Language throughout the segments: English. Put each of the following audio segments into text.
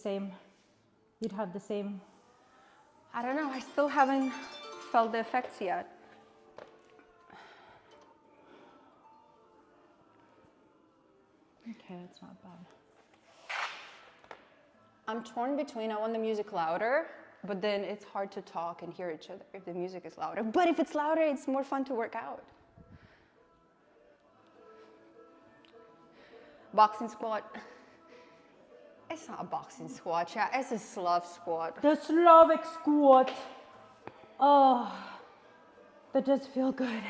same, you'd have the same. I don't know, I still haven't felt the effects yet. Okay, that's not bad. I'm torn between I want the music louder, but then it's hard to talk and hear each other if the music is louder. But if it's louder, it's more fun to work out. Boxing squat. It's not a boxing squat, chat. It's a Slav squat. The Slavic squat. Oh, that does feel good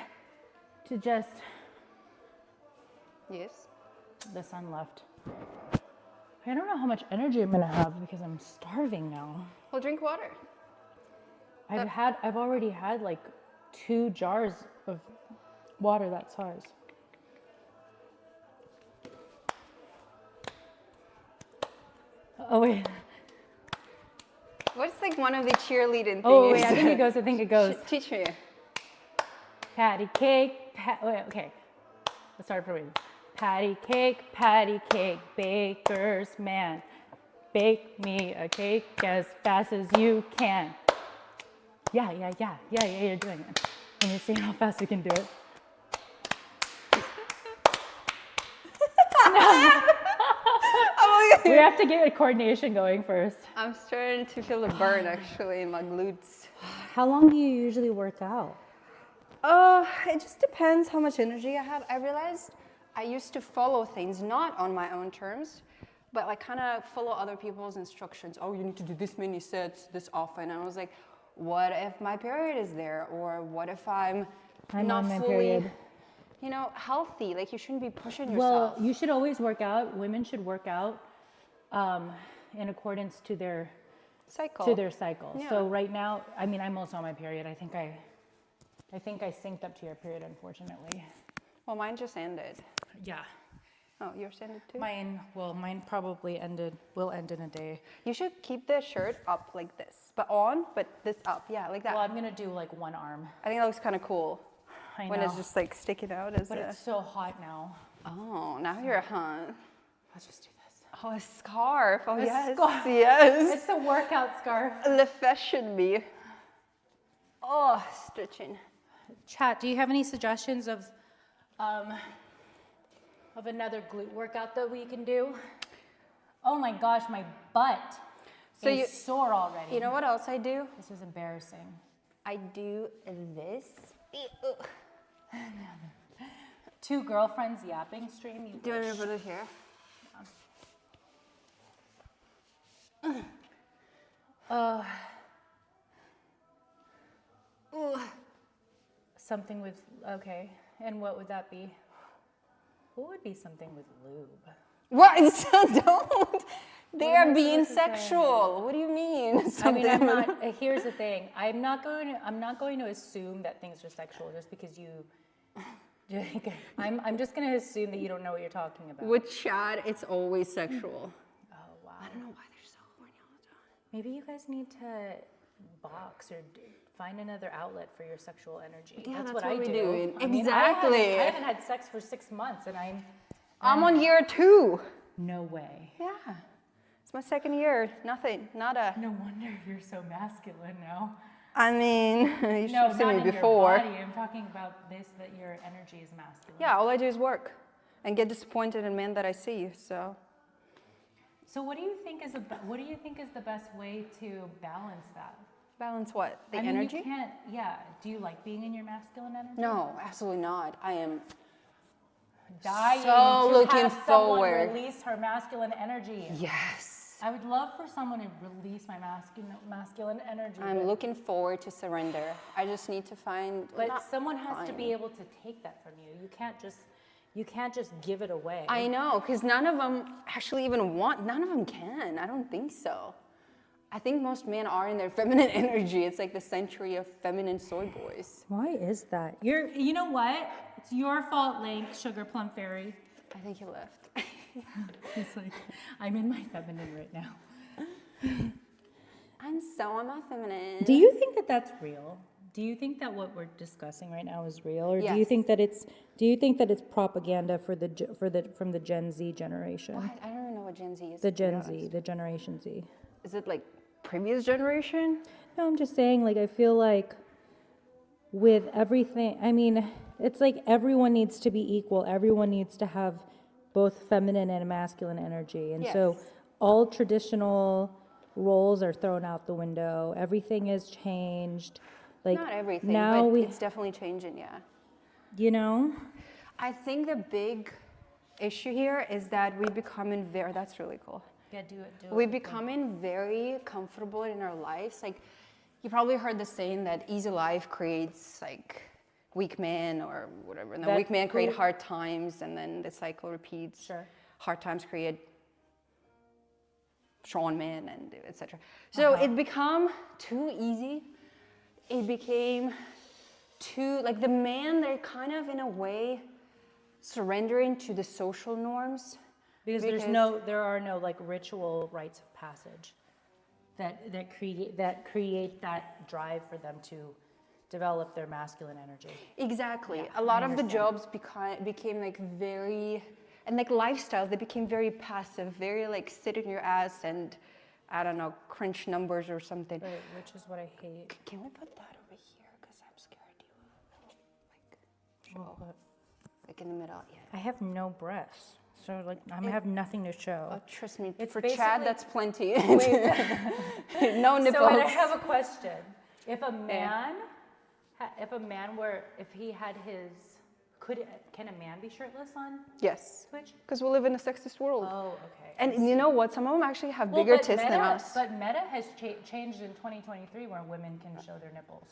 to just. Yes. The sun left. I don't know how much energy I'm gonna have because I'm starving now. Well, drink water. I've already had like 2 jars of water that size. Oh wait. What's like one of the cheerleading things? Oh wait, I think it goes. Teach me. Patty cake, wait, okay. Let's start from here. Patty cake, baker's man. Bake me a cake as fast as you can. Yeah, you're doing it. And you're seeing how fast we can do it. We have to get a coordination going first. I'm starting to feel the burn actually in my glutes. How long do you usually work out? It just depends how much energy I have. I realized I used to follow things not on my own terms, but like kind of follow other people's instructions. Oh, you need to do this many sets this often. And I was like, what if my period is there? Or what if I'm not on my fully, period. you know, healthy? Like you shouldn't be pushing Well, yourself. you should always work out. Women should work out in accordance to their cycle. Yeah. So right now, I mean, I'm also on my period. I think I synced up to your period, unfortunately. Well, mine just ended. Yeah. Oh, yours ended too? Mine will end in a day. You should keep the shirt up like this, but this up. Yeah, like that. Well, I'm gonna do like one arm. I think that looks kind of cool. I know. When it's just like sticking out as But it's so hot now. Oh, now you're a hunt. Let's just do this. Oh, a scarf. Oh, yes. Scarf. Yes. It's a workout scarf. The fashion me. Oh, stretching. Chat, do you have any suggestions of another glute workout that we can do? Oh my gosh, my butt is sore already. You know what else I do? This is embarrassing. I do this. 2 girlfriends yapping stream. Do you want me to put it here? Something with, okay. And what would that be? What would be something with lube? What? Don't. They are being sexual. What do you mean? I mean, I'm not. Here's the thing. I'm not going to assume that things are sexual just because you. I'm just going to assume that you don't know what you're talking about. With Chad, it's always sexual. Oh wow. I don't know why they're so horny all the time. Maybe you guys need to box or find another outlet for your sexual energy. Yeah, that's what what I we do. do. I mean, Exactly. I haven't had sex for 6 months, and I'm on year 2. No way. Yeah. It's my 2nd year. Nothing. Nada. No wonder you're so masculine now. I mean, you should have seen not me in before. your body. I'm talking about this, that your energy is masculine. Yeah, all I do is work and get disappointed in men that I see. So what do you think is the best way to balance that? balance what? The I mean, energy? You can't. Yeah. Do you like being in your masculine energy? No, absolutely not. I am dying so to looking have someone forward. release her masculine energy. Yes. I would love for someone to release my masculine energy. I'm looking forward to surrender. I just need to find. But someone has to be able to take that from you. You can't just give it away. I know, because none of them actually even want. None of them can. I don't think so. I think most men are in their feminine energy. It's like the century of feminine soy boys. Why is that? You know what? It's your fault, Link, Sugar Plum Fairy. I think he left. It's like, I'm in my feminine right now. I'm so on my feminine. Do you think that that's real? Do you think that what we're discussing right now is real, or Yes. do you think that it's propaganda from the Gen Z generation? What? I don't even know what Gen Z is. The to be Gen Z, honest. the Generation Z. Is it like previous generation? No, I'm just saying, like, I feel like with everything, I mean, it's like everyone needs to be equal. Everyone needs to have both feminine and masculine energy. And so Yes. all traditional roles are thrown out the window. Everything is changed. Like Not everything, now but we, it's definitely changing, yeah. you know, I think the big issue here is that we becoming very, that's really cool. yeah, do it. We're becoming very comfortable in our lives. Like, you probably heard the saying that easy life creates like weak men or whatever. And then That weak men create who- hard times, and then the cycle repeats. Sure. Hard times create strong men, and etc. So it became too easy. It became too, like the man, they're kind of in a way surrendering to the social norms. Because there are no like ritual rites of passage that create that drive for them to develop their masculine energy. Exactly. Yeah, a lot I of the understand. jobs became like very, and like lifestyles, they became very passive, very like sit in your ass and, I don't know, crunch numbers or something. Right, which is what I hate. Can we put that over here? Because I'm scared you will, like, show. But Like in the middle, yeah. I have no breasts, so like I have nothing to show. Oh, trust me, It's for basically- Chad, that's plenty. Wait, No nipples. so I have a question. If a man, if he had his, can a man be shirtless on Yes, Twitch? because we live in a sexist world. Oh, okay. And you know what? Some of them actually have Well, bigger but tits than us. But Meta has changed in 2023 where women can show their nipples.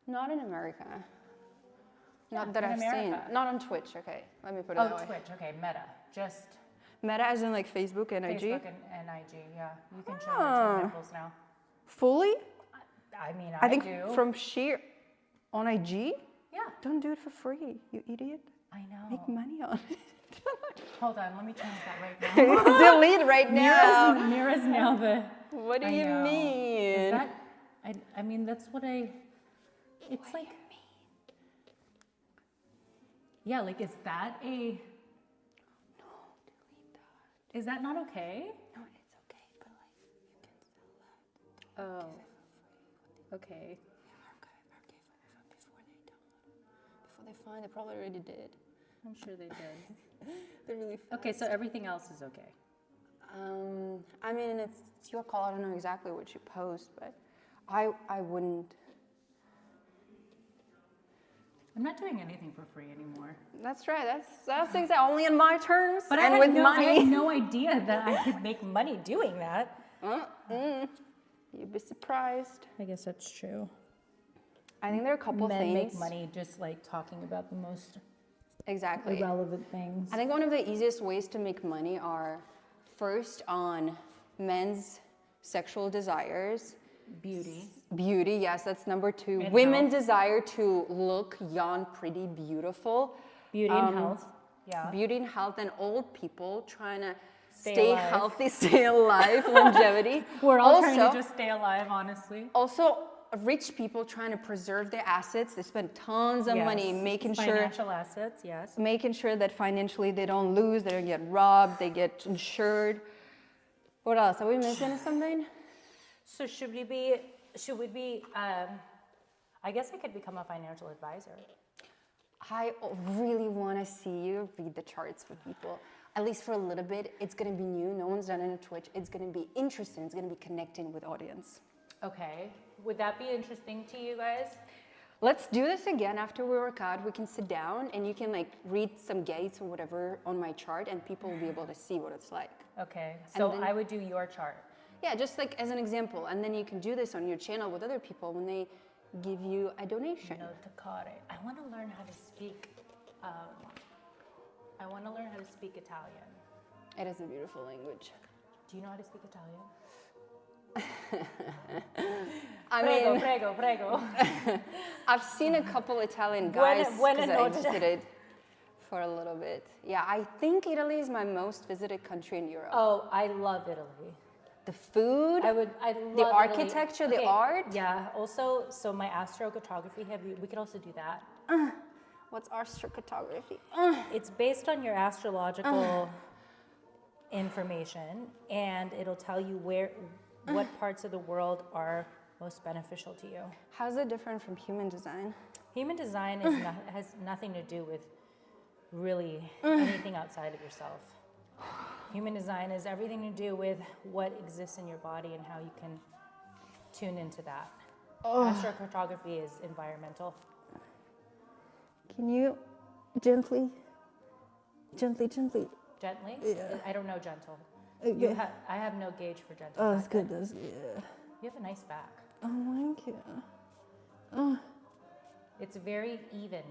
Not in America. Yeah, Not that in I've America. seen. Not on Twitch, okay. Let me put it Oh, that way. Twitch, okay, Meta. Just Meta as in like Facebook and IG? Facebook and IG, yeah. You can show Ah. your nipples now. Fully? I mean, I think do. from sheer on IG? Yeah, Don't do it for free, you idiot. I know. Make money on it. Hold on, let me change that right now. Delete right now. Mira's now the. What do I you know. mean? Is that? I mean, that's what I. It's like. Yeah, like, is that a. No, delete that. Is that not okay? No, it's okay, but like you can sell that. Oh. Okay. Archive before they download. Before they find, they probably already did. I'm sure they did. They're really fast. Okay, so everything else is okay. I mean, it's your call. I don't know exactly what you post, but I wouldn't. I'm not doing anything for free anymore. That's right. That's exactly only in my terms But and I with had money. no idea that I could make money doing that. You'd be surprised. I guess that's true. I think there are a couple Men things. make money just like talking about the most Exactly. irrelevant things. I think one of the easiest ways to make money are first on men's sexual desires. Beauty. Yes, that's number 2. And Women health. desire to look young, pretty, beautiful. Beauty and health. Yeah. Beauty and health, and old people trying to Stay stay alive. healthy, stay alive, longevity. We're all also, trying to just stay alive, honestly. Also, rich people trying to preserve their assets. They spend tons of money making Financial assets, yes. sure that financially they don't lose, they don't get robbed, they get insured. What else? Are we missing something? So should we be, I guess I could become a financial advisor. I really want to see you read the charts for people. At least for a little bit. It's going to be new. No one's done it on Twitch. It's going to be interesting. It's going to be connecting with audience. Okay. Would that be interesting to you guys? Let's do this again after we work out. We can sit down and you can like read some gates or whatever on my chart and people will be able to see what it's like. Okay. So then- I would do your chart. Yeah, just like as an example. And then you can do this on your channel with other people when they give you a donation. Notacare. I want to learn how to speak. Italian. It is a beautiful language. Do you know how to speak Italian? I mean, Prego. I've seen a couple Italian guys Buona because I notte. visited for a little bit. Yeah, I think Italy is my most visited country in Europe. Oh, I love Italy. The food, I love the Italy. architecture, the Okay, art. Yeah. Also, so my astrocartography, we could also do that. What's astrocartography? It's based on your astrological information, and it'll tell you what parts of the world are most beneficial to you. How's it different from human design? Human design has nothing to do with really anything outside of yourself. Human design is everything to do with what exists in your body and how you can tune into that. Astrocartography is environmental. Can you gently? Gently? Yeah. I don't know gentle. Okay. I have no gauge for gentle. Oh, that's good. That's good. You have a nice back. Oh, thank you. It's very even.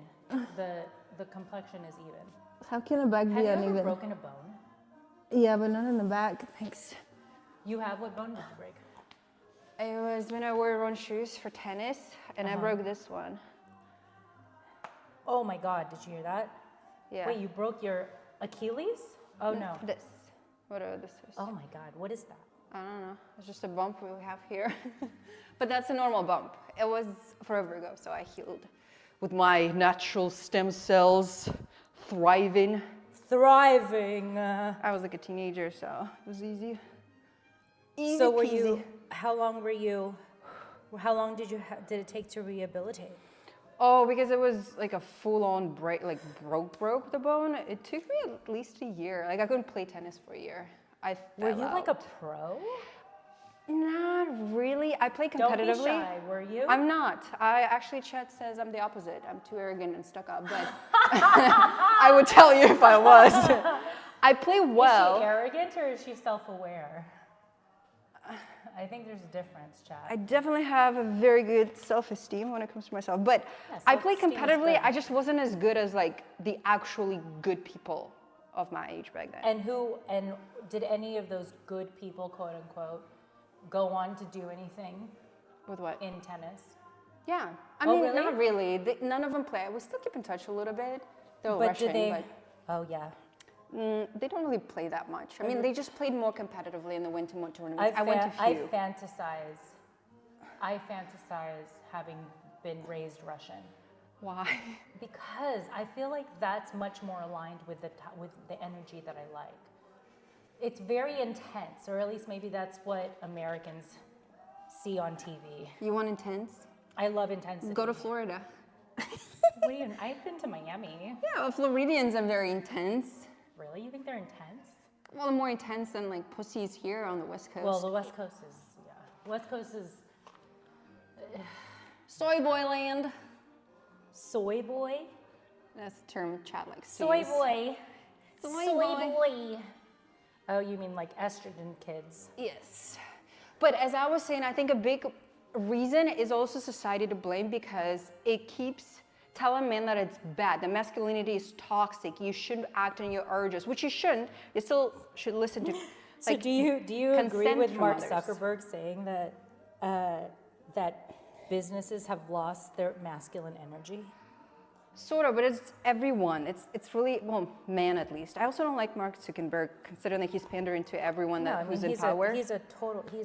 The complexion is even. How can a back Have be you ever uneven? broken a bone? Yeah, but not in the back. Thanks. You have? What bone did you break? It was when I wore wrong shoes for tennis, and I broke this one. Oh my God, did you hear that? Yeah. Wait, you broke your Achilles? Oh no. This. Whatever this is. Oh my God, what is that? I don't know. It's just a bump we have here. But that's a normal bump. It was forever ago, so I healed. With my natural stem cells thriving. Thriving. I was like a teenager, so it was easy. Easy So peasy. how long did it take to rehabilitate? Oh, because it was like a full-on break, like broke the bone. It took me at least a year. Like I couldn't play tennis for a year. Were you like a pro? Not really. I play competitively. Don't be shy, were you? I'm not. Chat says I'm the opposite. I'm too arrogant and stuck up, but I would tell you if I was. I play well. Is she arrogant or is she self-aware? I think there's a difference, Chad. I definitely have a very good self-esteem when it comes to myself, but Yeah, I play self-esteem is competitively. good. I just wasn't as good as like the actually good people of my age back then. And did any of those good people, quote unquote, go on to do anything With what? in tennis? Yeah. I Oh, mean, really? not really. None of them play. We still keep in touch a little bit. They're Russian, but Oh yeah. they don't really play that much. I mean, they just played more competitively and they went to more tournaments. I went to I few. fantasize having been raised Russian Why? because I feel like that's much more aligned with the energy that I like. It's very intense, or at least maybe that's what Americans see on TV. You want intense? I love intensity. Go to Florida. What do you? I've been to Miami. Yeah, well, Floridians are very intense. Really? You think they're intense? Well, more intense than like pussies here on the West Coast. Well, the West Coast is, yeah. West Coast is Soy boy land. soy boy. That's the term chat likes to Soy use. boy. Soy boy. Oh, you mean like estrogen kids? Yes. But as I was saying, I think a big reason is also society to blame because it keeps telling men that it's bad. The masculinity is toxic. You shouldn't act on your urges, which you shouldn't. You still should listen to. So like, do you agree consent with from Mark others. Zuckerberg saying that that businesses have lost their masculine energy? Sort of, but it's everyone. It's really, well, man at least. I also don't like Mark Zuckerberg, considering that he's pandering to everyone who's in power. He's a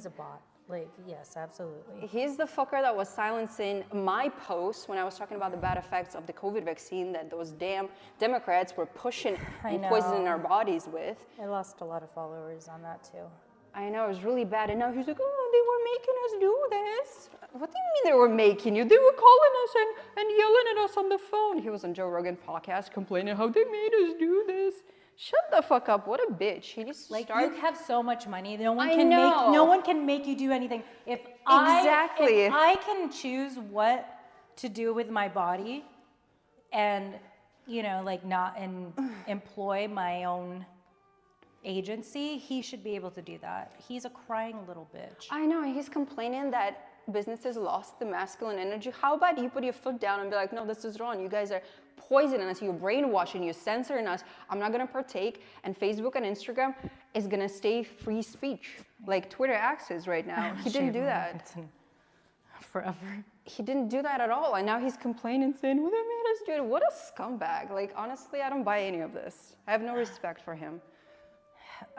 bot. Like, yes, absolutely. He's the fucker that was silencing my posts when I was talking about the bad effects of the COVID vaccine that those damn Democrats were pushing and poisoning our bodies with. I lost a lot of followers on that too. I know, it was really bad. And now he's like, oh, they were making us do this. What do you mean they were making you? They were calling us and yelling at us on the phone. He was on Joe Rogan podcast complaining how they made us do this. Shut the fuck up. What a bitch. He needs to start. You have so much money. No one can make you do anything. If I can choose what to do with my body and employ my own agency, he should be able to do that. He's a crying little bitch. I know, he's complaining that businesses lost the masculine energy. How about you put your foot down and be like, no, this is wrong. You guys are poisoning us. You're brainwashing. You're censoring us. I'm not going to partake. And Facebook and Instagram is going to stay free speech, like Twitter access right now. He didn't do that. Forever. He didn't do that at all. And now he's complaining, saying, well, they made us do it. What a scumbag. Like, honestly, I don't buy any of this. I have no respect for him.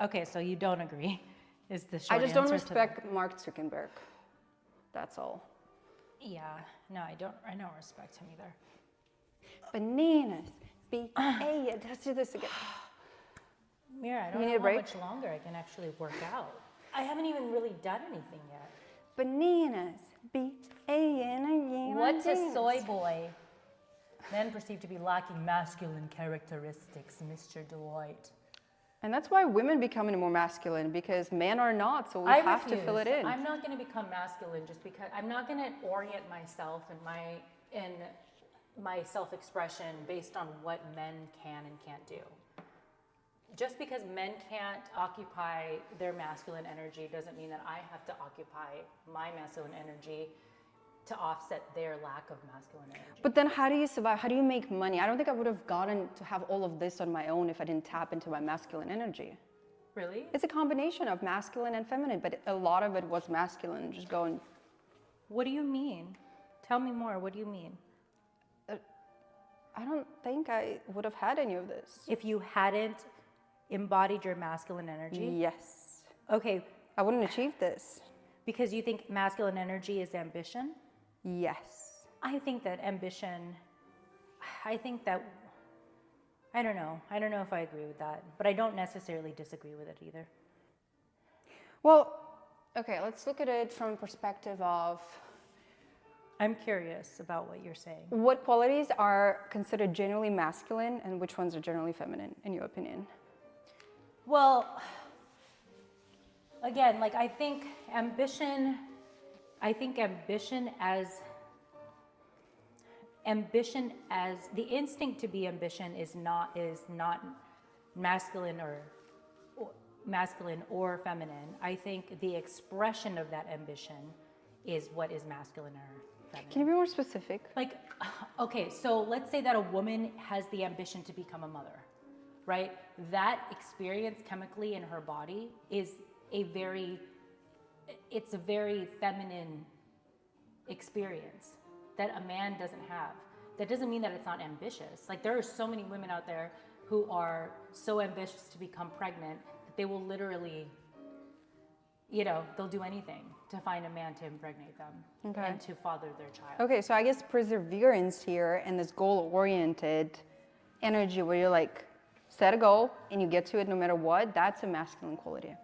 Okay, so you don't agree, is the short I just don't answer to respect Mark Zuckerberg. That's all. Yeah, no, I don't respect him either. Bananas. Hey, let's do this again. Mira, I don't You need know a how break? much longer I can actually work out. I haven't even really done anything yet. Bananas. B-A-N-A-N-A. What's a soy boy? Men perceived to be lacking masculine characteristics, Mr. Dwight. And that's why women becoming more masculine, because men are not, so we I have refuse. to fill it in. I'm not going to become masculine just because I'm not going to orient myself and my self-expression based on what men can and can't do. Just because men can't occupy their masculine energy doesn't mean that I have to occupy my masculine energy to offset their lack of masculine energy. But then how do you survive? How do you make money? I don't think I would have gotten to have all of this on my own if I didn't tap into my masculine energy. Really? It's a combination of masculine and feminine, but a lot of it was masculine, just going. What do you mean? Tell me more. What do you mean? I don't think I would have had any of this. If you hadn't embodied your masculine energy? Yes. Okay, I wouldn't achieve this. because you think masculine energy is ambition? Yes. I think that ambition, I don't know. I don't know if I agree with that, but I don't necessarily disagree with it either. Well, okay, let's look at it from a perspective of I'm curious about what you're saying. what qualities are considered generally masculine and which ones are generally feminine, in your opinion? Well, again, like I think ambition as the instinct to be ambition is not masculine or feminine. I think the expression of that ambition is what is masculine or feminine. Can you be more specific? Like, okay, so let's say that a woman has the ambition to become a mother, right? That experience chemically in her body is a very feminine experience that a man doesn't have. That doesn't mean that it's not ambitious. Like, there are so many women out there who are so ambitious to become pregnant that they will literally, they'll do anything to find a man to impregnate them and to father their child. Okay, so I guess perseverance here and this goal-oriented energy where you're like, set a goal and you get to it no matter what, that's a masculine quality.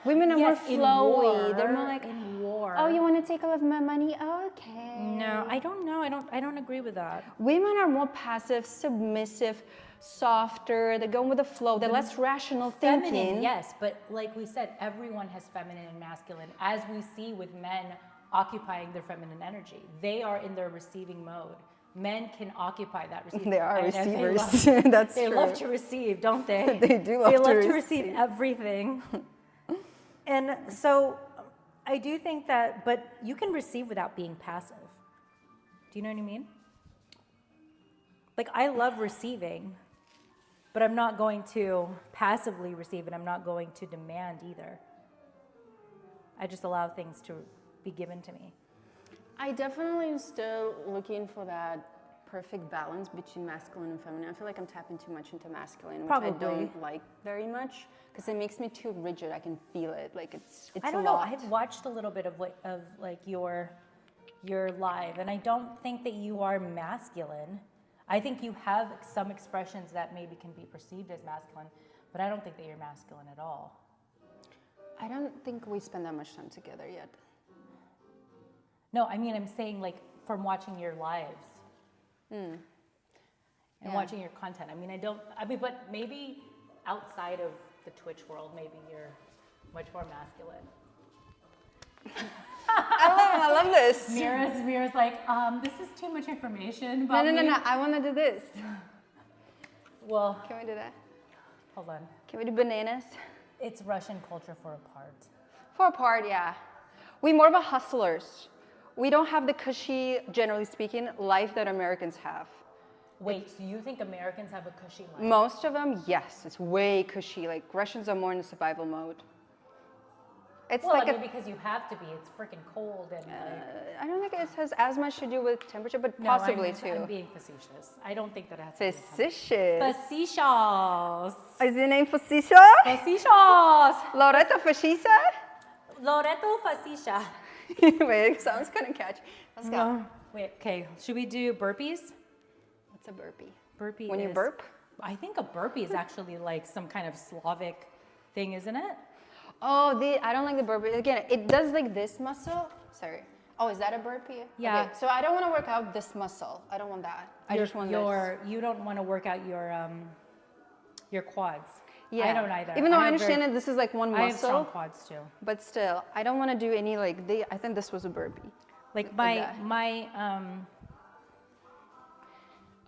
Women are more flowy. They're more like, in war. oh, you want to take all of my money? Okay. No, I don't know. I don't agree with that. Women are more passive, submissive, softer. They're going with the flow. They're less rational thinking. Feminine, yes, but like we said, everyone has feminine and masculine, as we see with men occupying their feminine energy. They are in their receiving mode. Men can occupy that receiving. They are and receivers. That's they true. love to receive, don't they? They do love They to love to receive. receive everything. And so I do think that, but you can receive without being passive. Do you know what I mean? Like, I love receiving, but I'm not going to passively receive it. I'm not going to demand either. I just allow things to be given to me. I definitely am still looking for that perfect balance between masculine and feminine. I feel like I'm tapping too much into masculine, which I don't like very much because it makes me too rigid. I can feel it. Like it's I don't a know. lot. I've watched a little bit of your live, and I don't think that you are masculine. I think you have some expressions that maybe can be perceived as masculine, but I don't think that you're masculine at all. I don't think we spend that much time together yet. No, I mean, I'm saying like from watching your lives and watching your content. But maybe outside of the Twitch world, maybe you're much more masculine. I love this. Mira's like, this is too much information about me. No. I want to do this. Well, Can we do that? hold on. Can we do bananas? It's Russian culture for a part. For a part, yeah. We're more of a hustlers. We don't have the cushy, generally speaking, life that Americans have. Wait, so you think Americans have a cushy life? Most of them, yes. It's way cushy. Like Russians are more in the survival mode. It's Well, like because you have to be. It's freaking cold and I don't think it has as much to do with temperature, but No, possibly I'm too. being facetious. I don't think that it has to do with Facetious. Facetious. Is your name Facetious? Facetious. Loreto Fascisa? Loreto Facetious. Wait, it sounds kind of catchy. Let's go. Wait, okay. Should we do burpees? What's a burpee? Burpee When you is- burp? I think a burpee is actually like some kind of Slavic thing, isn't it? Oh, I don't like the burpee. Again, it does like this muscle. Sorry. Oh, is that a burpee? Yeah. Okay, so I don't want to work out this muscle. I don't want that. I just want this. You don't want to work out your quads. Yeah. I don't either. Even though I understand that this is like one muscle. I have strong quads too. But still, I don't want to do any like I think this was a burpee. Like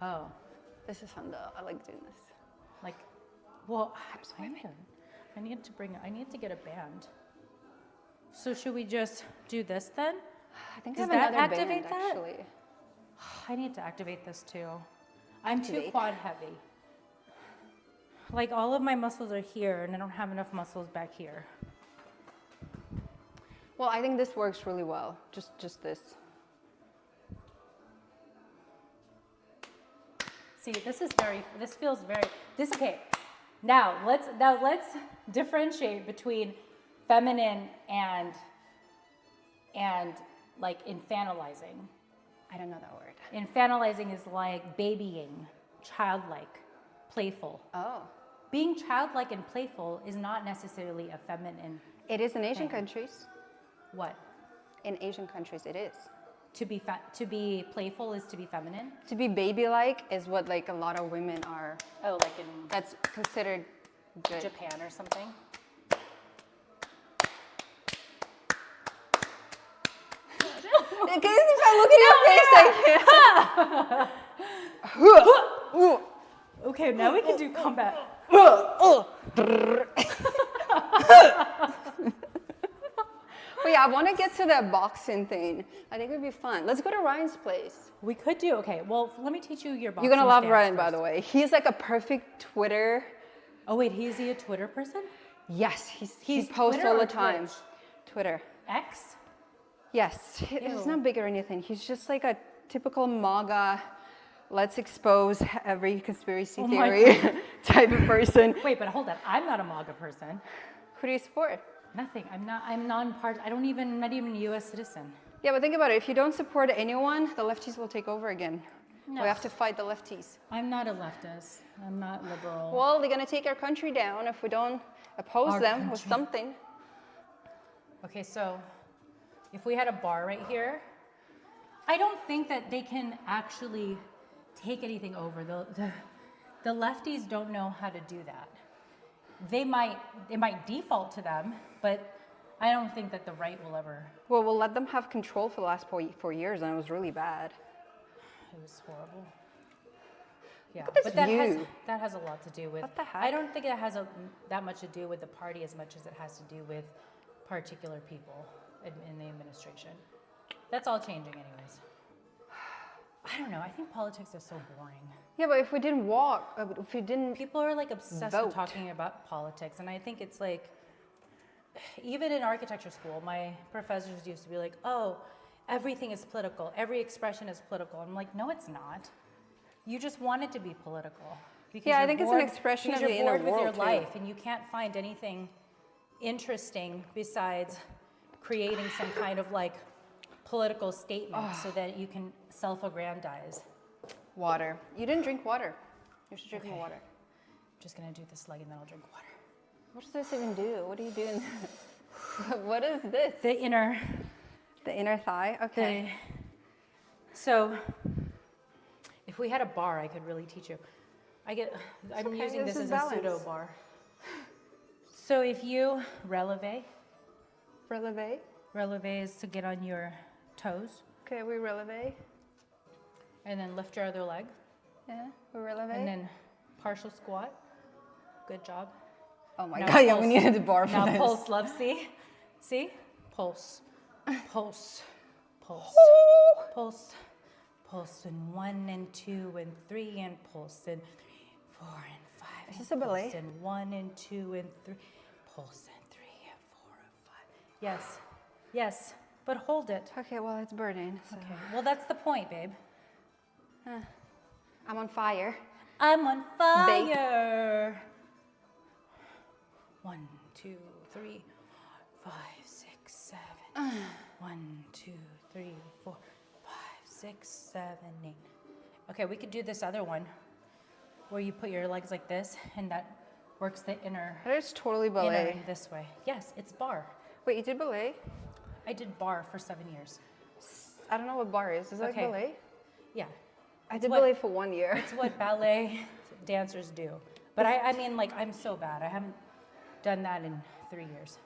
oh. This is fun though. I like doing this. Like, well, I need to get a band. So should we just do this then? I think Does I have that another activate band that? actually. I need to activate this too. I'm too Activate. quad heavy. Like all of my muscles are here and I don't have enough muscles back here. Well, I think this works really well. Just this. See, this feels very, okay. Now let's differentiate between feminine and like infantilizing. I don't know that word. Infantilizing is like babying, childlike, playful. Oh. Being childlike and playful is not necessarily a feminine. It is in Asian countries. What? In Asian countries, it is. To be playful is to be feminine. To be baby-like is what like a lot of women are. Oh, like in That's considered good. Japan or something. Can you see if I look at your face? Okay, now we can do combat. But yeah, I want to get to that boxing thing. I think it would be fun. Let's go to Ryan's place. We could do, okay, well, let me teach you your boxing You're going to love stance Ryan, first. by the way. He's like a perfect Twitter. Oh, wait, is he a Twitter person? Yes, he He's posts Twitter all the or time. Twitch? Twitter. X? Yes, he's Ew. not big or anything. He's just like a typical MAGA, let's expose every conspiracy Oh my theory type of person. Wait, but hold on. I'm not a MAGA person. Who do you support? Nothing. I'm non-part. I'm not even a U.S. citizen. Yeah, but think about it. If you don't support anyone, the lefties will take over again. No. We have to fight the lefties. I'm not a leftist. I'm not liberal. Well, they're going to take our country down if we don't oppose Our them with country. something. Okay, so if we had a bar right here, I don't think that they can actually take anything over. The lefties don't know how to do that. It might default to them, but I don't think that the right will ever. Well, we'll let them have control for the last 4 years, and it was really bad. It was horrible. Yeah, at this but that view. has a lot to do with. What the heck? I don't think it has that much to do with the party as much as it has to do with particular people in the administration. That's all changing, anyways. I don't know. I think politics is so boring. Yeah, but if we didn't walk, if we didn't... People are like obsessed Vote. with talking about politics, and I think it's like, even in architecture school, my professors used to be like, "Oh, everything is political. Every expression is political." I'm like, no, it's not. You just want it to be political. Because Yeah, I you're think it's bored- an expression because of the you're inner bored with your world, too. life, and you can't find anything interesting besides creating some kind of like political statement so that you can self-aggrandize. Water. You didn't drink water. You should drink more Okay. water. I'm just gonna do this leg and then I'll drink water. What does this even do? What are you doing? What is this? The inner. The inner thigh? Okay. So, if we had a bar, I could really teach you. I'm okay, using this this is as a balance. pseudo bar. So if you releve is to get on your toes, Okay, we releve. and then lift your other leg, Yeah, we releve. and then partial squat. Good job. Oh my Now god, yeah, we pulse. needed the bar for Now this. pulse, love. See, pulse, pulse, pulse, pulse, pulse, and 1 and 2 and 3 and pulse and 4 and 5. Is this a ballet? Pulse and 1 and 2 and 3, pulse and 3 and 4 and 5. Yes, yes, but hold it. Okay, well, it's burning. So. Okay, well that's the point, babe. I'm on fire. I'm on fire. 1, 2, 3, 5, 6, 7. 1, 2, 3, 4, 5, 6, 7, 8. Okay, we could do this other one. where you put your legs like this, and that works the inner, That is totally inner ballet. this way. Yes, it's bar. Wait, you did ballet? I did bar for 7 years. I don't know what bar is. Is it like Okay. ballet? Yeah, I did what- ballet for 1 year. it's what ballet dancers do. But I mean, like, I'm so bad. I haven't done that in 3 years.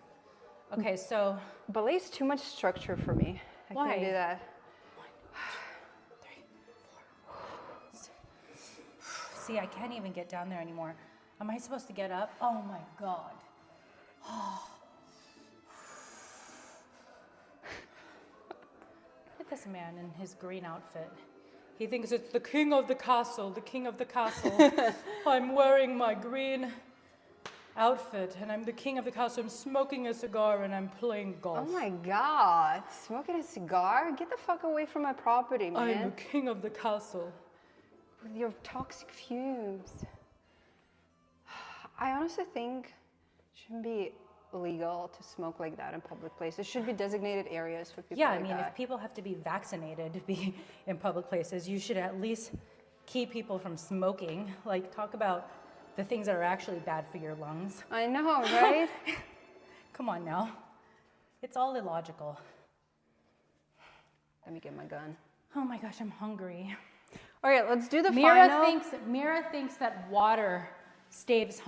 Okay, so Ballet is too much structure for me. I Why? can't do that. 3, 4. See, I can't even get down there anymore. Am I supposed to get up? Oh my God. Look at this man in his green outfit. He thinks it's the king of the castle, the king of the castle. I'm wearing my green outfit and I'm the king of the castle. I'm smoking a cigar and I'm playing golf. Oh my God. Smoking a cigar? Get the fuck away from my property, I'm man. the king of the castle. With your toxic fumes. I honestly think it shouldn't be illegal to smoke like that in public places. It should be designated areas for people Yeah, like I mean, that. if people have to be vaccinated to be in public places, you should at least keep people from smoking. Like, talk about the things that are actually bad for your lungs. I know, right? Come on now. It's all illogical. Let me get my gun. Oh my gosh, I'm hungry. All right, let's do the Mira final. thinks that water staves It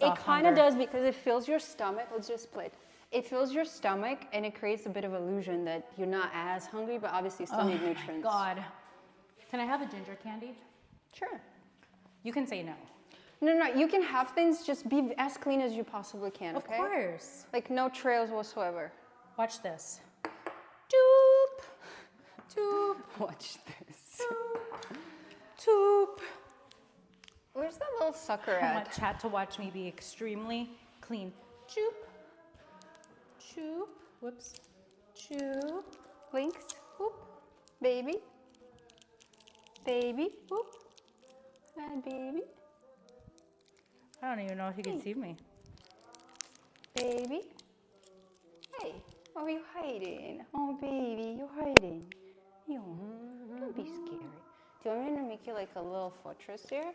off kind hunger. of does because it fills your stomach. Let's just split. It fills your stomach and it creates a bit of illusion that you're not as hungry, but obviously still need nutrients. God. Can I have a ginger candy? Sure. You can say no. No, you can have things, just be as clean as you possibly can, Of okay? course. Like no trails whatsoever. Watch this. Doop. Doop. Watch this. Doop. Where's that little sucker I want at? chat to watch me be extremely clean. Choop. Choop. Whoops. Choop. Links? Whoop. Baby? Baby? Whoop. Hi, baby? I don't even know if you can see me. Baby? Hey, where are you hiding? Oh, baby, you're hiding. Don't be scary. Do you want me to make you like a little fortress here?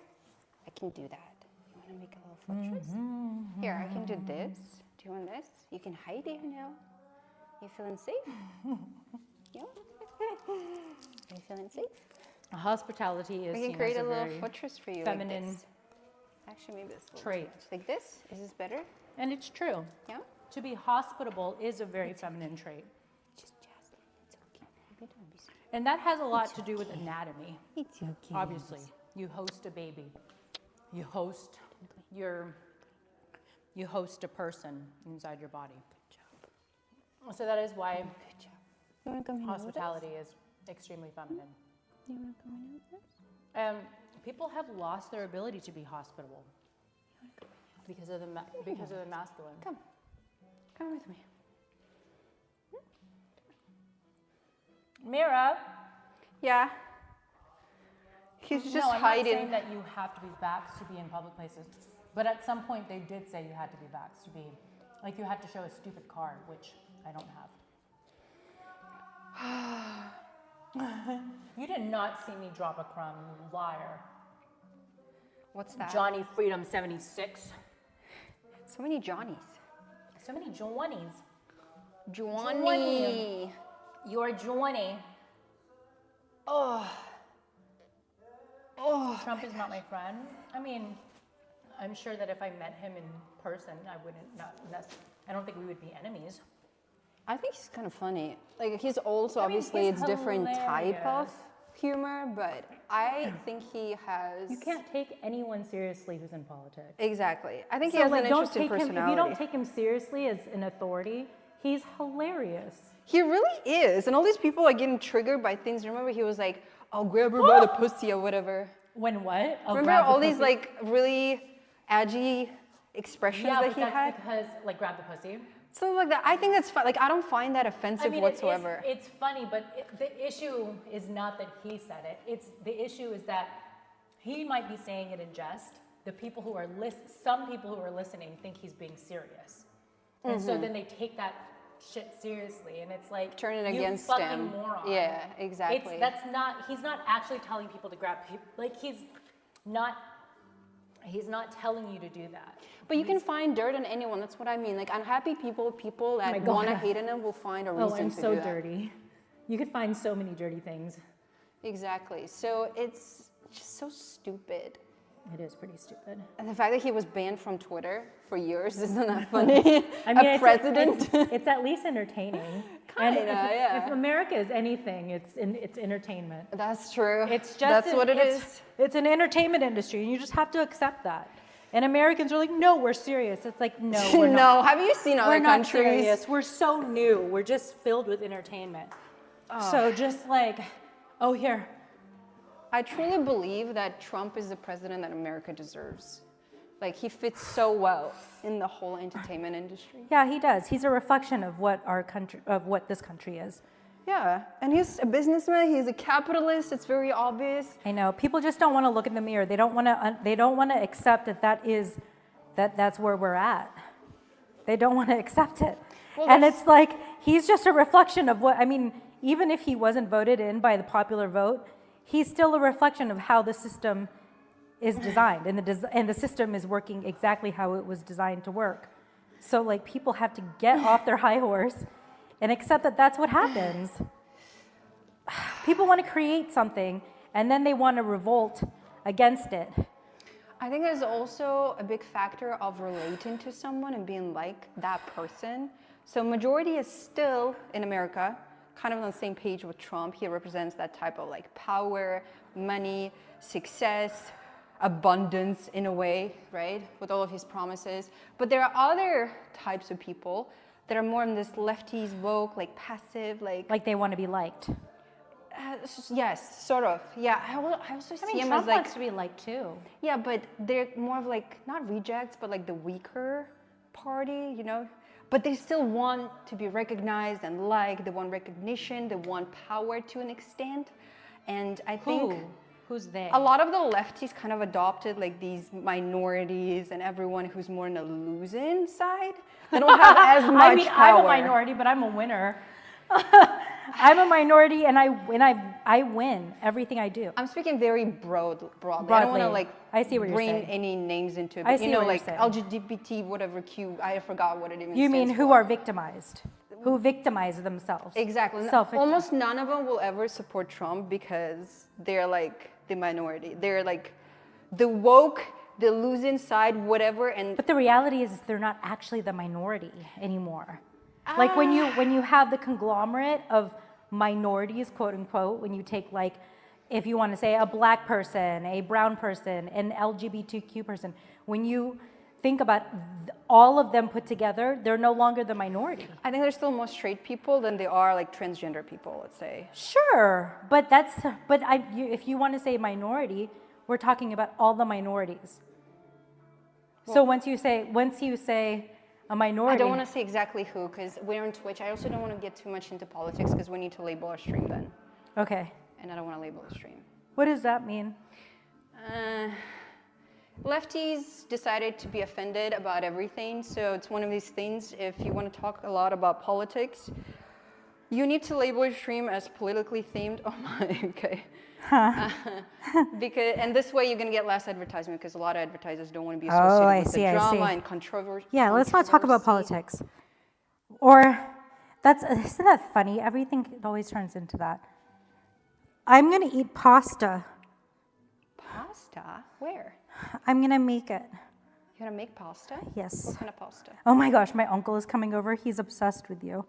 I can do that. You want to make a little fortress? Here, I can do this. Do you want this? You can hide here now. You feeling safe? Yeah? Are you feeling safe? Hospitality is We can seen create as a little very fortress for you feminine like this. Actually, maybe this will trait. Like this? Is this better? And it's true. Yeah? To be hospitable is a very feminine trait. Just, it's okay. Baby, don't be scared. And that has a lot to do with anatomy. It's okay. Obviously, you host a baby. You host a person inside your body. Good job. So that is why Good job. You want to come in hospitality is extremely feminine. You want to come in with us? And people have lost their ability to be hospitable because of the masculine. Come. Come with me. Mira, Yeah. He's just no, I'm not hiding. saying that you have to be vaxxed to be in public places, but at some point they did say you had to be vaxxed to be, like you had to show a stupid card, which I don't have. You did not see me drop a crumb, you liar. What's that? Johnny Freedom 76. So many Johnnies. So many Johnnies. Johnny. You're Johnny. Oh. Trump is not my friend. I mean, I'm sure that if I met him in person, I don't think we would be enemies. I think he's kind of funny. Like he's also I mean, obviously he's it's different type of hilarious. humor, but I think he has. You can't take anyone seriously who's in politics. Exactly. I think he So, has like, an don't interesting take him, personality. if you don't take him seriously as an authority, he's hilarious. He really is, and all these people are getting triggered by things. Remember, he was like, "I'll grab her by the pussy" or whatever. When what? Oh, Remember grab the all these pussy? like really edgy expressions Yeah, that but he that's had? because, like, grab the pussy. Something like that. I think that's fun. Like I don't find that offensive It is- whatsoever. it's funny, but the issue is not that he said it. The issue is that he might be saying it in jest. The people who are some people who are listening think he's being serious, and so then they take that shit seriously, and it's like Turn it you against fucking him. moron. Yeah, exactly. He's not actually telling people to grab. Like he's not He's not telling you to do that. But you can find dirt on anyone. That's what I mean. Like unhappy people my that God. want to hate on him will find a reason Oh, I'm to so do that. dirty. You could find so many dirty things. Exactly. So it's just so stupid. It is pretty stupid. And the fact that he was banned from Twitter for years, isn't that funny? I mean, A president. It's at least entertaining. Kinda, and yeah. If America is anything, it's entertainment. That's true. It's just That's what it is. It's an entertainment industry, and you just have to accept that. And Americans are like, no, we're serious. It's like, no, we're not. No, have you seen other We're not countries? serious. We're so new. We're just filled with entertainment. Oh. So just like, oh, here. I truly believe that Trump is the president that America deserves. Like he fits so well in the whole entertainment industry. Yeah, he does. He's a reflection of what our country, of what this country is. Yeah, and he's a businessman. He's a capitalist. It's very obvious. I know. People just don't want to look in the mirror. They don't want to. They don't want to accept that's where we're at. They don't want to accept it. Well, and it's like he's just a reflection of what. I mean, even if he wasn't voted in by the popular vote, he's still a reflection of how the system is designed, and the system is working exactly how it was designed to work. So like people have to get off their high horse and accept that that's what happens. People want to create something, and then they want to revolt against it. I think there's also a big factor of relating to someone and being like that person. So majority is still in America kind of on the same page with Trump. He represents that type of like power, money, success, abundance in a way, right? With all of his promises. But there are other types of people that are more in this lefties woke, like passive, like they want to be liked. Yes, sort of. Yeah, I also see him Trump as like wants to be liked too. yeah, but they're more of like not rejects, but like the weaker party, you know. But they still want to be recognized and liked. They want recognition. They want power to an extent. And I think Who's they? a lot of the lefties kind of adopted like these minorities and everyone who's more on the losing side. They don't have as much I mean, power. I'm a minority, but I'm a winner. I'm a minority, and I win everything I do. I'm speaking very broadly. I don't Broadly. want to like I see what you're bring saying. any names into it. I But, see you know, what you're like saying. LGBT, whatever Q. I forgot what it even. You mean stands who for. are victimized? Who victimize themselves? Exactly. Almost none of them will ever support Trump because they're like the minority. They're like the woke, the losing side, whatever. And But the reality is they're not actually the minority anymore. Like when you have the conglomerate of minorities, quote unquote, when you take like, if you want to say a black person, a brown person, an LGBTQ person, when you think about all of them put together, they're no longer the minority. I think there's still more straight people than there are like transgender people, let's say. Sure, but if you want to say minority, we're talking about all the minorities. So once you say a minority, I don't want to say exactly who because we're on Twitch. I also don't want to get too much into politics because we need to label our stream then. Okay. And I don't want to label the stream. What does that mean? Lefties decided to be offended about everything. So it's one of these things, if you want to talk a lot about politics, you need to label your stream as politically themed. Oh my, okay. And this way you're going to get less advertisement because a lot of advertisers don't want to be associated with the drama and controversy. Yeah, let's not talk about politics. Or isn't that funny? Everything always turns into that. I'm going to eat pasta. Pasta? Where? I'm going to make it. You're going to make pasta? Yes. What kind of pasta? Oh my gosh, my uncle is coming over. He's obsessed with you.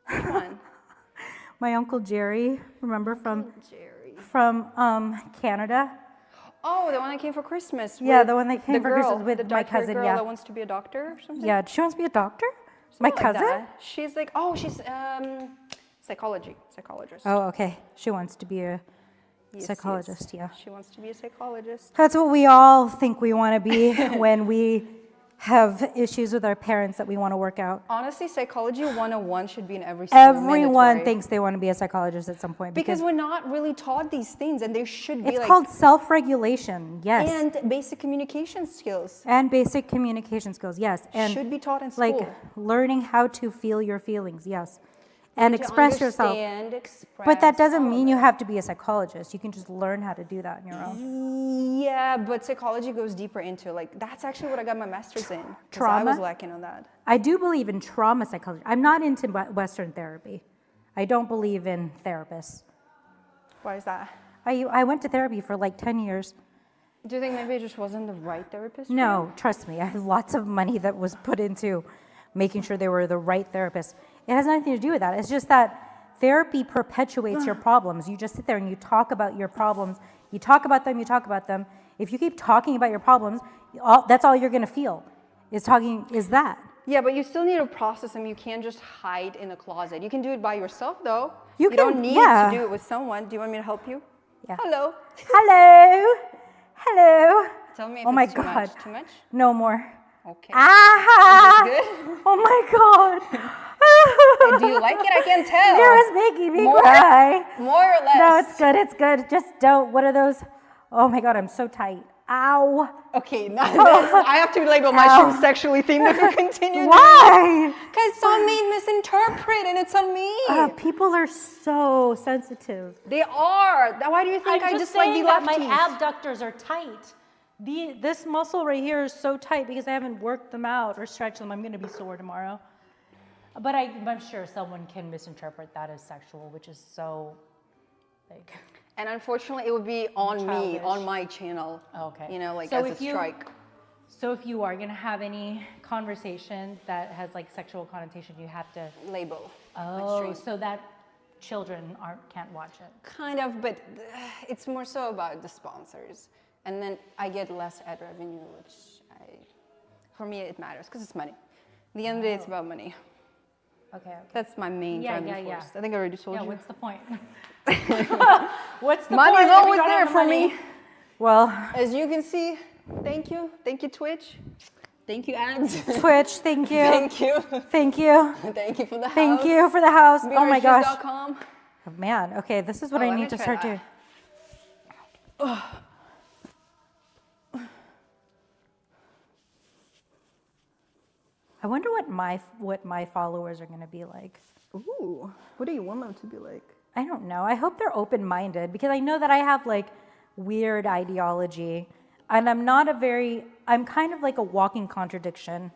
Which one? My uncle Jerry, remember from Canada? Oh, the one that came for Christmas. Yeah, the one that came for girl, Christmas with the my dark-haired cousin. girl Yeah, that wants to be a doctor or something. yeah. She wants to be a doctor. My cousin. That. She's like, she's psychologist. Oh, okay. She wants to be a Yes, psychologist. yes. Yeah. She wants to be a psychologist. That's what we all think we want to be when we have issues with our parents that we want to work out. Honestly, psychology 101 should be in every school. Everyone mandatory. thinks they want to be a psychologist at some point because we're not really taught these things, and they should be. It's called self-regulation. Yes. And basic communication skills. And basic communication skills. Yes. And should be taught in school. like learning how to feel your feelings. Yes. and To express yourself. understand, express, But that doesn't all mean of you it. have to be a psychologist. You can just learn how to do that on your own. Yeah, but psychology goes deeper into like that's actually what I got my master's in. 'Cause I Trauma? was lacking on that. I do believe in trauma psychology. I'm not into Western therapy. I don't believe in therapists. Why is that? I went to therapy for like 10 years. Do you think maybe it just wasn't the right therapist? for No, trust me. I have lots of money that was put into making sure they were the right therapist. It has nothing to do with that. It's just that therapy perpetuates your problems. You just sit there and you talk about your problems. You talk about them, you talk about them. If you keep talking about your problems, that's all you're going to feel is that. Yeah, but you still need to process them. You can't just hide in a closet. You can do it by yourself, though. You don't can- need yeah. to do it with someone. Do you want me to help you? Yeah. Hello. Hello. Hello. Tell me if Oh my it's too God. much. Too much? No more. Okay. Ah! Is this good? Oh my God. Do you like it? I can tell. Mira's making me More? cry. More or less? No, it's good. It's good. Just don't. What are those? Oh my God, I'm so tight. Ow. Okay, now this, I have to label my Ow. shoes sexually themed if you continue. Why? Because some may misinterpret and it's on me. People are so sensitive. They are. Why do you think I just like the that my lefties? abductors are tight. This muscle right here is so tight because I haven't worked them out or stretched them. I'm going to be sore tomorrow. But I'm sure someone can misinterpret that as sexual, which is so, like... And unfortunately, it would be on me, Childish. on my channel. Okay. You know, like So as if a you- strike. So if you are going to have any conversation that has like sexual connotation, you have to... Label. Oh, stream. so that children can't watch it. Kind of, but it's more so about the sponsors. And then I get less ad revenue, which for me, it matters because it's money. At the end of the day, it's about money. Okay. That's my main driving force. I think I already told Yeah, you. what's the point? What's the Money's point if you always don't there have the for money? me. Well, As you can see, thank you. Thank you, Twitch. Thank you, ads. Twitch, thank you. Thank you. Thank you. Thank you for the house. Thank you for the house. Oh my gosh. BRShoes.com. Oh, man, okay, this is what I let me need to try start that. doing. I wonder what my followers are going to be like. Ooh, what do you want them to be like? I don't know. I hope they're open-minded because I know that I have like weird ideology and I'm kind of like a walking contradiction,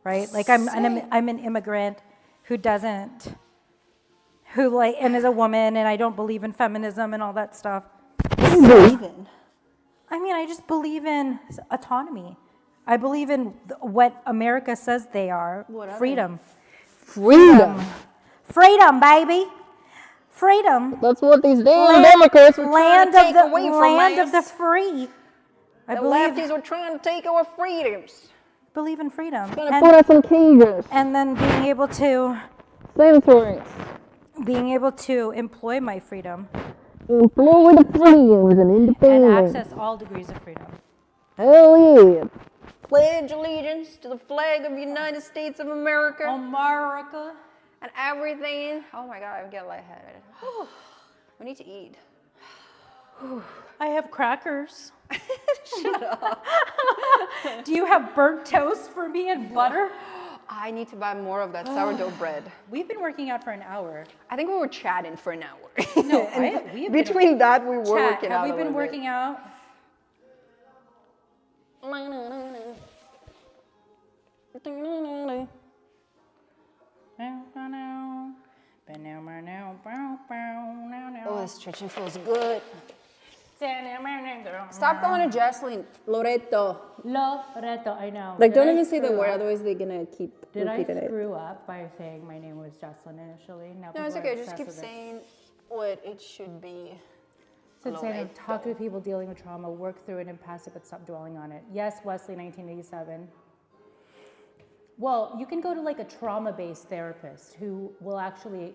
right? Like I'm an immigrant who and is a woman and I don't believe in feminism and all that stuff. What do you believe in? I mean, I just believe in autonomy. I believe in what America says they are. What are they? Freedom. Freedom. Freedom, baby. Freedom. That's what these damn Democrats were trying to take away from land us. of the free. I The believe, lefties were trying to take our freedoms. believe in freedom. Gonna put us in cages. And then being able to employ my freedom Employ the freedoms and and independence. access all degrees of freedom. Hell yeah. Pledge allegiance to the flag of the United States of America. America. And everything. Oh my God, I'm getting lightheaded. We need to eat. I have crackers. Shut up. Do you have burnt toast for me and butter? I need to buy more of that sourdough bread. We've been working out for an hour. I think we were chatting for an hour. No, And we have between that, we were Chat, working have out. we been working out? Oh, this stretching feels good. Stop calling her Jocelyn. Loreto. Loreto, I know. Like, Did don't I even say the screw word, up? otherwise they're gonna keep Did I repeating it. screw up by saying my name was Jocelyn initially? Now No, it's people are okay. Just obsessed keep with it. saying what it should be. So saying Loreto. talk to people dealing with trauma, work through it and pass it, but stop dwelling on it. Yes, Wesley, 1987. Well, you can go to like a trauma-based therapist who will actually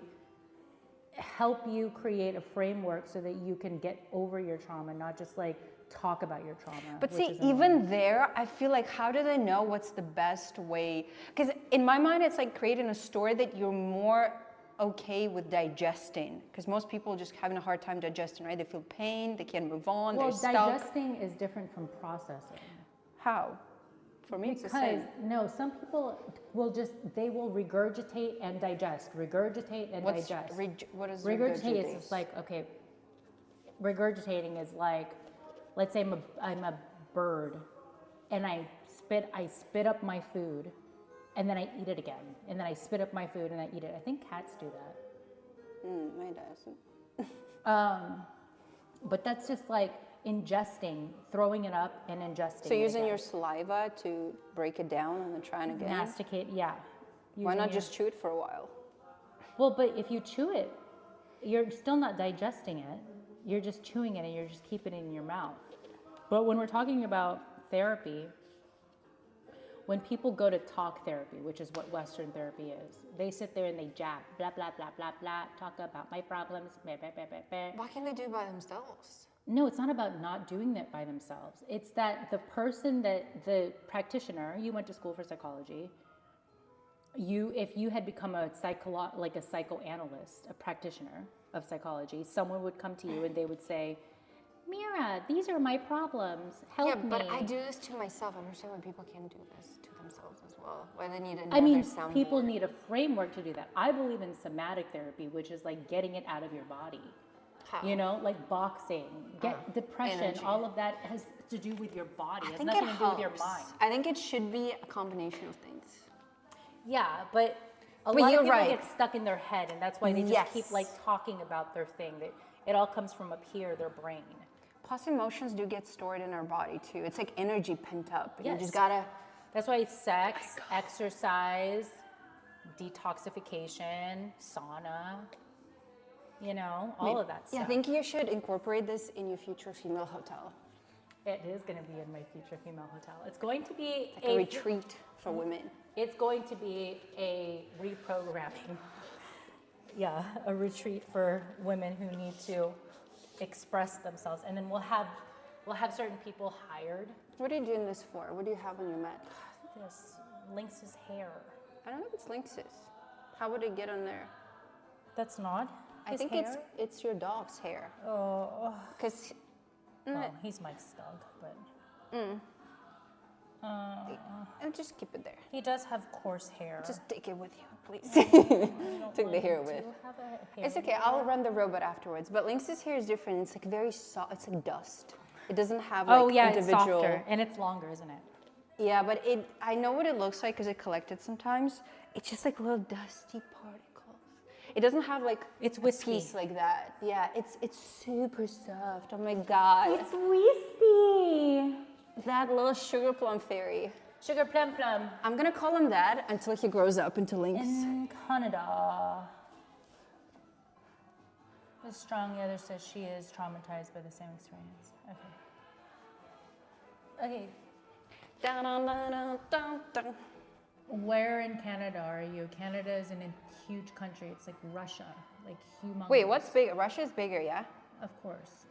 help you create a framework so that you can get over your trauma, not just like talk about your trauma. But which see, is annoying. even there, I feel like, how do they know what's the best way? Because in my mind, it's like creating a story that you're more okay with digesting. Because most people are just having a hard time digesting, right? They feel pain, they can't move on, well, they're stuck. digesting is different from processing. How? For me, it's the Because same. no, some people will they will regurgitate and digest, regurgitate and digest. What is Regurgitate is just like, okay, regurgitating is like, let's say I'm a bird and I spit up my food and then I eat it again. And then I spit up my food and I eat it. I think cats do that. Mine doesn't. But that's just like ingesting, throwing it up and ingesting. So it using again. your saliva to break it down and then trying again? Masticate, yeah. Why Using not your- just chew it for a while? Well, but if you chew it, you're still not digesting it. You're just chewing it and you're just keeping it in your mouth. But when we're talking about therapy, when people go to talk therapy, which is what Western therapy is, they sit there and they jab, blah, blah, blah, blah, blah, talk about my problems, blah, blah, blah, blah, blah. Why can't they do it by themselves? No, it's not about not doing it by themselves. It's that the person the practitioner, you went to school for psychology, if you had become a psychoanalyst, a practitioner of psychology, someone would come to you and they would say, Mira, these are my problems. Help me. But I do this to myself. I understand why people can do this to themselves as well. Why they need another I mean, soundboard. people need a framework to do that. I believe in somatic therapy, which is like getting it out of your body. How? You know, like boxing, depression, energy. all of that has to do with your body. I It has think nothing it to do with your helps. mind. I think it should be a combination of things. Yeah, but a But lot you're of people right. get stuck in their head, and that's why they just keep like talking about their thing. That it all comes from up here, their brain. Plus, emotions do get stored in our body too. It's like energy pent up. You Yes. just gotta. That's why sex, exercise, detoxification, sauna, you know, all of that Yeah, stuff. I think you should incorporate this in your future female hotel. It is going to be in my future female hotel. It's going to be Like a retreat for women. It's going to be a reprogramming. Yeah, a retreat for women who need to express themselves, and then we'll have certain people hired. What are you doing this for? What do you have on your mat? This Lynx's hair. I don't know if it's Lynx's. How would it get on there? That's not. I his think hair? it's your dog's hair. Oh, Because well, he's Mike's dog, but just keep it there. he does have coarse hair. Just take it with you, please. I don't take the hair want with. to have a hair. It's okay. I'll run the robot afterwards. But Lynx's hair is different. It's like very soft. It's like dust. It doesn't have like Oh yeah, individual. it's softer and it's longer, isn't it? Yeah, but I know what it looks like because it collected sometimes. It's just like little dusty particles. It doesn't have like It's a wispy. piece like that. Yeah, it's super soft. Oh my god. It's wispy. That little sugar plum fairy. Sugar plum plum. I'm gonna call him that until he grows up into Lynx. In Canada. The strong other says she is traumatized by the same experience. Okay. Okay. Dun, dun, dun, dun, dun, dun. Where in Canada are you? Canada is in a huge country. It's like Russia, like humongous. Wait, what's bigger? Russia is bigger, yeah? Of course.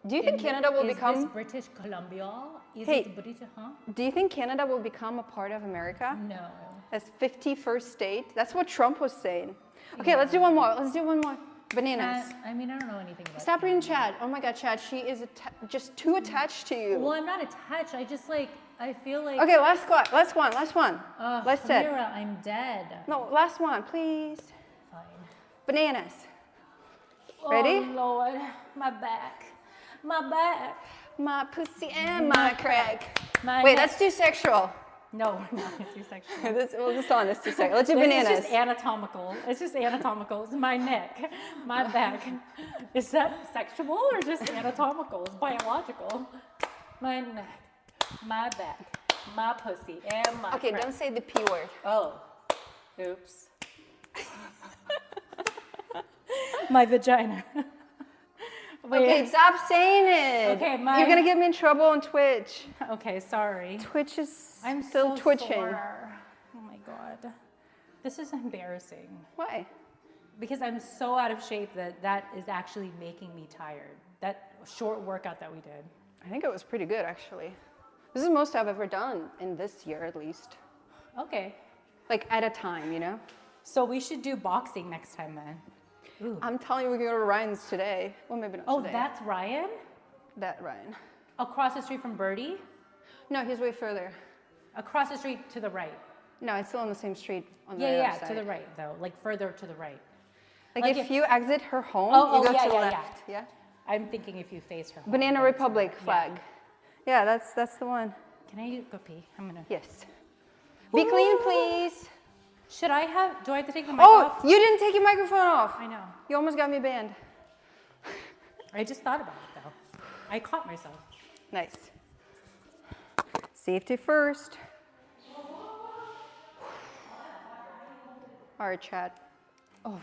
Do you think Canada will is become? this British Columbia? Is Hey. it British? Huh? Do you think Canada will become a part of America? No. As 51st state? That's what Trump was saying. Okay, let's do one more. Let's do one more. Bananas. I mean, I don't know anything about. Stop reading Chad. Oh my God, Chad, she is just too attached to you. Well, I'm not attached. I just like I feel like. Okay, last one. Let's set. Mira, I'm dead. No, last one, please. Fine. Bananas. Ready? Oh Lord, my back. My pussy and my crack. My Wait, neck. that's too sexual. No, not too sexual. We'll just on this too sexual. Let's do bananas. It's just anatomical. It's just anatomical. It's my neck, my back. Is that sexual or just anatomical? It's biological. My neck, my back, my pussy, and my Okay, crack. don't say the P word. Oh, oops. My vagina. Wait. Okay, stop saying it. Okay, You're gonna get me in trouble on Twitch. Okay, sorry. Twitch is I'm still so twitching. sore. Oh my god. This is embarrassing. Why? Because I'm so out of shape that is actually making me tired. That short workout that we did. I think it was pretty good actually. This is the most I've ever done in this year at least. Okay. Like at a time, you know? So we should do boxing next time then. Ooh. I'm telling you, we're going to go to Ryan's today. Well, maybe not Oh, today. that's Ryan? That Ryan. Across the street from Birdie? No, he's way further. Across the street to the right. No, it's still on the same street on the Yeah, other yeah, side. to the right though, like further to the right. Like if you exit her home, Oh, you go yeah, to the yeah, left. Yeah. I'm thinking if you face her. home, Banana then it's Republic yeah. flag. Yeah, that's the one. Can I go pee? I'm gonna. Yes. Be clean, please. Should I have? Do I have to take the mic Oh, off? you didn't take your microphone off. I know. You almost got me banned. I just thought about it though. I caught myself. Nice. Safety first. All right, chat. Oh.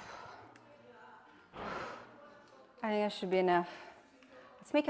I think that should be enough. Let's make a